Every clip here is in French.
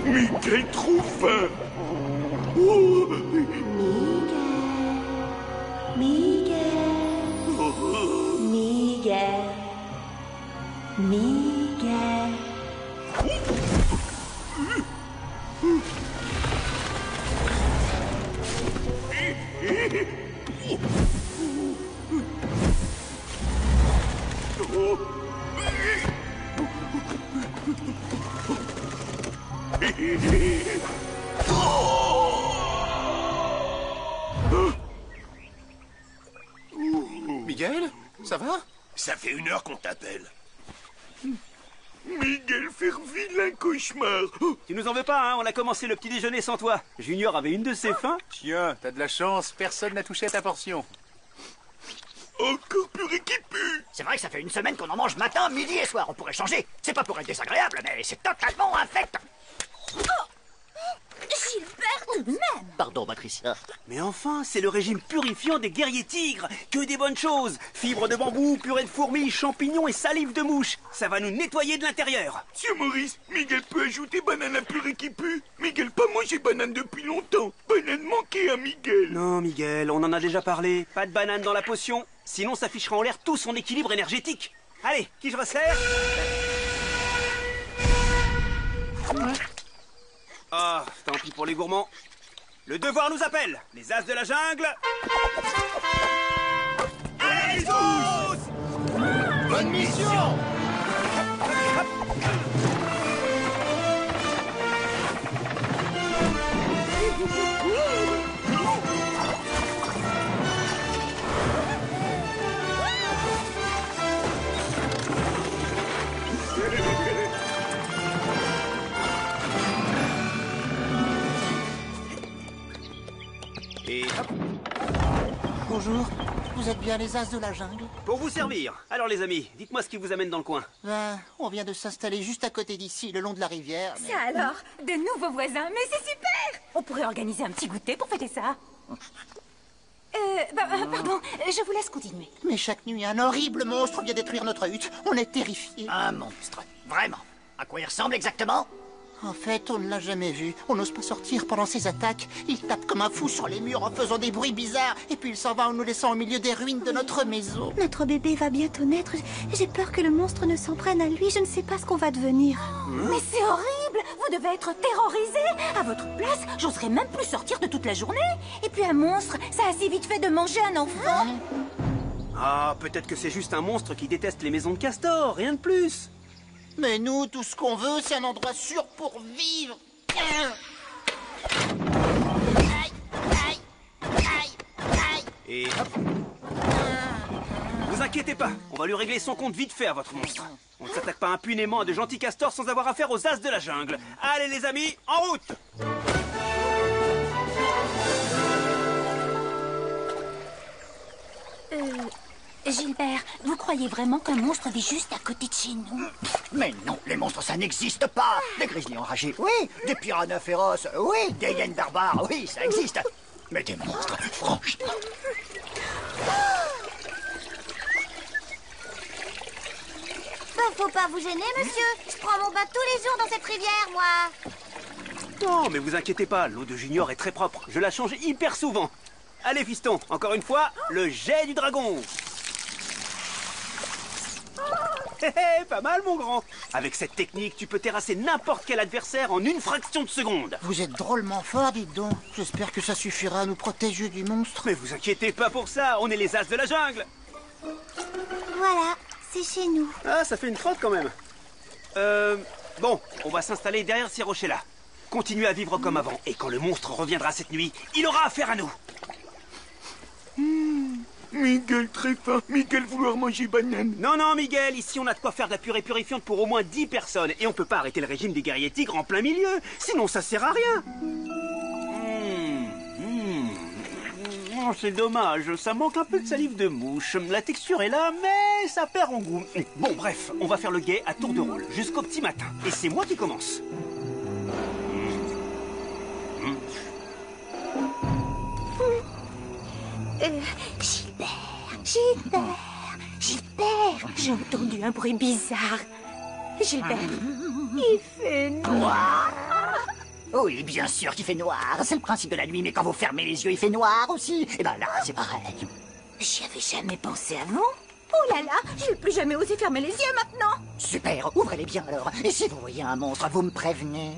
Miguel trop fin. Oh. Miguel. Miguel, ça va? Ça fait 1 heure qu'on t'appelle. Miguel faire vilain cauchemar. Tu nous en veux pas, hein? On a commencé le petit déjeuner sans toi. Junior avait une de ses faims. Tiens, t'as de la chance, personne n'a touché à ta portion. Encore purée qui pue. C'est vrai que ça fait 1 semaine qu'on en mange matin, midi et soir. On pourrait changer. C'est pas pour être désagréable, mais c'est totalement infect. Gilbert, tout de même. Pardon, Patricia. Mais enfin, c'est le régime purifiant des guerriers tigres. Que des bonnes choses. Fibres de bambou, purée de fourmis, champignons et salive de mouche. Ça va nous nettoyer de l'intérieur. Monsieur Maurice, Miguel peut ajouter banane à purée qui pue. Miguel pas mangé banane depuis longtemps. Banane manquée à Miguel. Non, Miguel, on en a déjà parlé. Pas de banane dans la potion. Sinon, ça fichera en l'air tout son équilibre énergétique. Allez, qui je resserre? Ah, tant pis pour les gourmands. Le devoir nous appelle. Les as de la jungle. Allez tous! Bonne mission! Et hop, Bonjour, vous êtes bien les as de la jungle? pour vous servir. Alors les amis, dites-moi ce qui vous amène dans le coin. Ben, on vient de s'installer juste à côté d'ici, le long de la rivière. mais- Ça alors, de nouveaux voisins, mais c'est super. On pourrait organiser un petit goûter pour fêter ça. Pardon, je vous laisse continuer. Mais chaque nuit, un horrible monstre vient détruire notre hutte. On est terrifiés. Un monstre. Vraiment. À quoi il ressemble exactement? En fait, on ne l'a jamais vu. On n'ose pas sortir pendant ses attaques. Il tape comme un fou sur les murs en faisant des bruits bizarres. Et puis il s'en va en nous laissant au milieu des ruines de notre maison. Notre bébé va bientôt naître. J'ai peur que le monstre ne s'en prenne à lui. Je ne sais pas ce qu'on va devenir. Mais c'est horrible. Vous devez être terrorisé. À votre place, j'oserais même plus sortir de toute la journée. Et puis un monstre, ça a si vite fait de manger un enfant. Ah, peut-être que c'est juste un monstre qui déteste les maisons de castor, rien de plus. Mais nous, tout ce qu'on veut, c'est un endroit sûr pour vivre. Et hop. Vous inquiétez pas, on va lui régler son compte vite fait à votre monstre. On ne s'attaque pas impunément à de gentils castors sans avoir affaire aux as de la jungle. Allez les amis, en route! Gilbert, vous croyez vraiment qu'un monstre vit juste à côté de chez nous? Mais non, les monstres, ça n'existe pas. Des grizzlies enragés, oui. Des piranhas féroces, oui. Des hyènes barbares, oui, ça existe. Mais des monstres, franchement. Faut pas vous gêner, monsieur. Je prends mon bain tous les jours dans cette rivière, moi. Non, mais vous inquiétez pas, l'eau de Junior est très propre. Je la change hyper souvent. Allez fiston, encore une fois, le jet du dragon. Hé hé, pas mal mon grand. Avec cette technique, tu peux terrasser n'importe quel adversaire en une fraction de seconde. Vous êtes drôlement fort, dites donc. J'espère que ça suffira à nous protéger du monstre. Mais vous inquiétez pas pour ça, on est les as de la jungle. Voilà, c'est chez nous. Ah, ça fait une trotte quand même. Bon, on va s'installer derrière ces rochers-là. Continuez à vivre comme avant, et quand le monstre reviendra cette nuit, il aura affaire à nous. Miguel très fin. Miguel vouloir manger banane. Non, non, Miguel, ici on a de quoi faire de la purée purifiante pour au moins 10 personnes. Et on peut pas arrêter le régime des guerriers tigres en plein milieu. Sinon ça sert à rien. Oh, c'est dommage, ça manque un peu de salive de mouche. La texture est là, mais ça perd en goût. Bon, bref, on va faire le guet à tour de rôle, jusqu'au petit matin. Et c'est moi qui commence. Gilbert, Gilbert, j'ai entendu un bruit bizarre. Gilbert, il fait noir. Oui, bien sûr qu'il fait noir. C'est le principe de la nuit, mais quand vous fermez les yeux, il fait noir aussi. Et ben là, c'est pareil. J'y avais jamais pensé avant. Oh là là, je vais plus jamais oser fermer les yeux maintenant. Super, ouvrez-les bien alors. Et si vous voyez un monstre, vous me prévenez.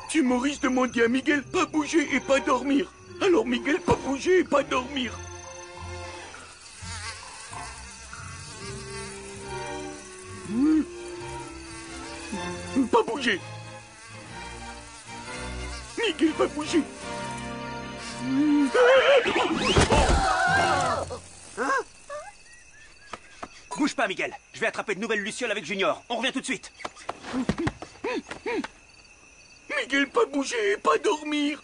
Tu Maurice demandait à Miguel pas bouger et pas dormir. Alors Miguel pas bouger et pas dormir. Pas bouger. Miguel pas bouger. Bouge pas, Miguel. Je vais attraper de nouvelles lucioles avec Junior. On revient tout de suite. Miguel pas bouger et pas dormir.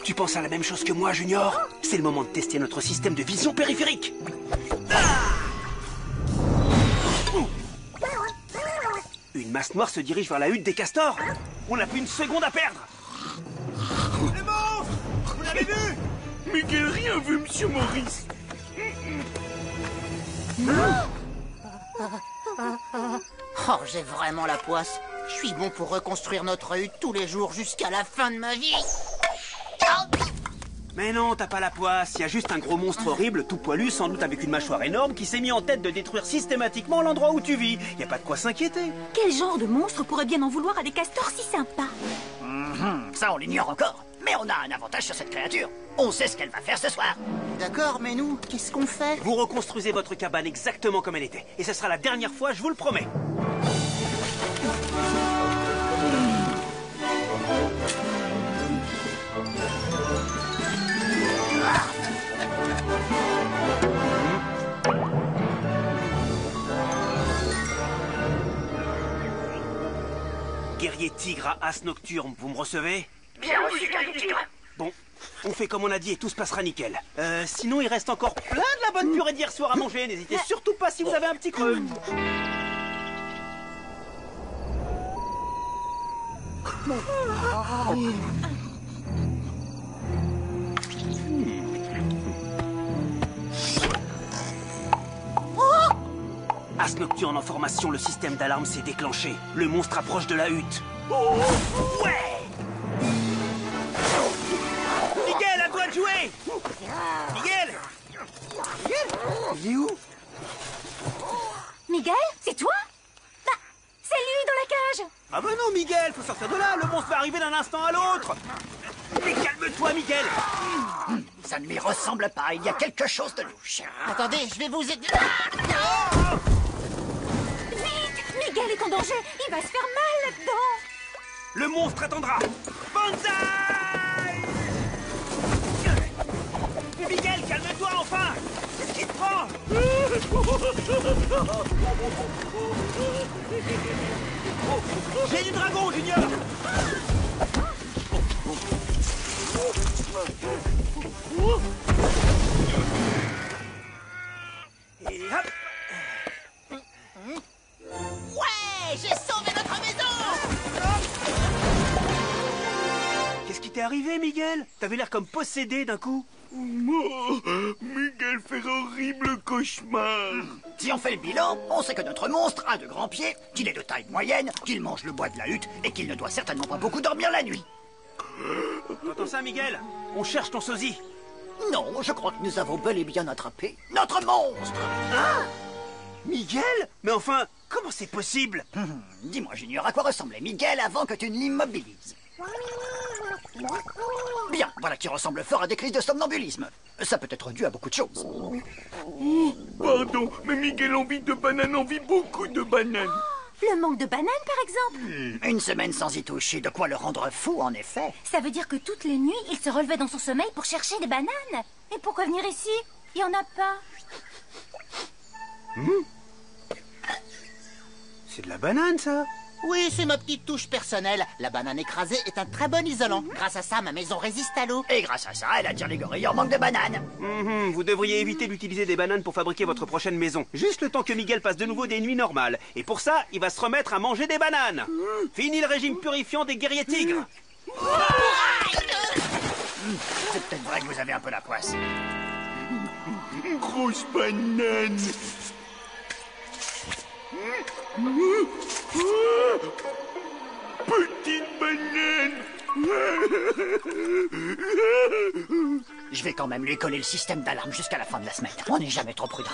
Tu penses à la même chose que moi, Junior? C'est le moment de tester notre système de vision périphérique. Une masse noire se dirige vers la hutte des castors. On n'a plus une seconde à perdre. Le monstre! Vous l'avez vu? Miguel rien vu, monsieur Maurice. Oh, j'ai vraiment la poisse. Je suis bon pour reconstruire notre hutte tous les jours jusqu'à la fin de ma vie. Mais non, t'as pas la poisse. Il y a juste un gros monstre horrible, tout poilu, sans doute avec une mâchoire énorme, qui s'est mis en tête de détruire systématiquement l'endroit où tu vis. Y a pas de quoi s'inquiéter. Quel genre de monstre pourrait bien en vouloir à des castors si sympas? Ça, on l'ignore encore. Mais on a un avantage sur cette créature. On sait ce qu'elle va faire ce soir. D'accord, mais nous, qu'est-ce qu'on fait? Vous reconstruisez votre cabane exactement comme elle était. Et ce sera la dernière fois, je vous le promets. Guerrier tigre à as nocturne, vous me recevez? Bien reçu, guerrier tigre. Bon, on fait comme on a dit et tout se passera nickel. Sinon, il reste encore plein de la bonne purée d'hier soir à manger. N'hésitez surtout pas si vous avez un petit creux. As nocturne en formation, le système d'alarme s'est déclenché. Le monstre approche de la hutte. Ouais! Miguel, à toi de jouer! Miguel! Il est où? Miguel, c'est toi? Bah, c'est lui dans la cage. Ah bah non, Miguel, faut sortir de là. Le monstre va arriver d'un instant à l'autre. Mais calme-toi, Miguel. Ça ne lui ressemble pas. Il y a quelque chose de louche. Attendez, je vais vous aider. Vite, Miguel est en danger. Il va se faire mal là-dedans. Le monstre attendra. Banzai! Miguel, calme-toi enfin. Qu'est-ce qui te prend? J'ai du dragon, Junior. Et hop. Ouais, j'ai sauvé notre maison. Qu'est-ce qui t'est arrivé, Miguel? T'avais l'air comme possédé d'un coup. Miguel fait un horrible cauchemar. Si on fait le bilan, on sait que notre monstre a de grands pieds, qu'il est de taille moyenne, qu'il mange le bois de la hutte et qu'il ne doit certainement pas beaucoup dormir la nuit. T'entends ça, Miguel? On cherche ton sosie. Non, je crois que nous avons bel et bien attrapé notre monstre. Miguel? Mais enfin, comment c'est possible? Dis-moi, Junior, à quoi ressemblait Miguel avant que tu ne l'immobilises? Bien, voilà qui ressemble fort à des crises de somnambulisme. Ça peut être dû à beaucoup de choses. Pardon, mais Miguel envie de bananes, envie beaucoup de bananes. Le manque de bananes, par exemple. Une semaine sans y toucher, de quoi le rendre fou, en effet. Ça veut dire que toutes les nuits, il se relevait dans son sommeil pour chercher des bananes. Et pourquoi venir ici? Il n'y en a pas. C'est de la banane, ça. Oui, c'est ma petite touche personnelle. La banane écrasée est un très bon isolant. Grâce à ça, ma maison résiste à l'eau. Et grâce à ça, elle attire les gorilles en manque de bananes. Vous devriez éviter d'utiliser des bananes pour fabriquer votre prochaine maison. Juste le temps que Miguel passe de nouveau des nuits normales. Et pour ça, il va se remettre à manger des bananes. Fini le régime purifiant des guerriers tigres. C'est peut-être vrai que vous avez un peu la poisse. Grosse banane. Petite banane. Je vais quand même lui coller le système d'alarme jusqu'à la fin de la semaine. On n'est jamais trop prudent.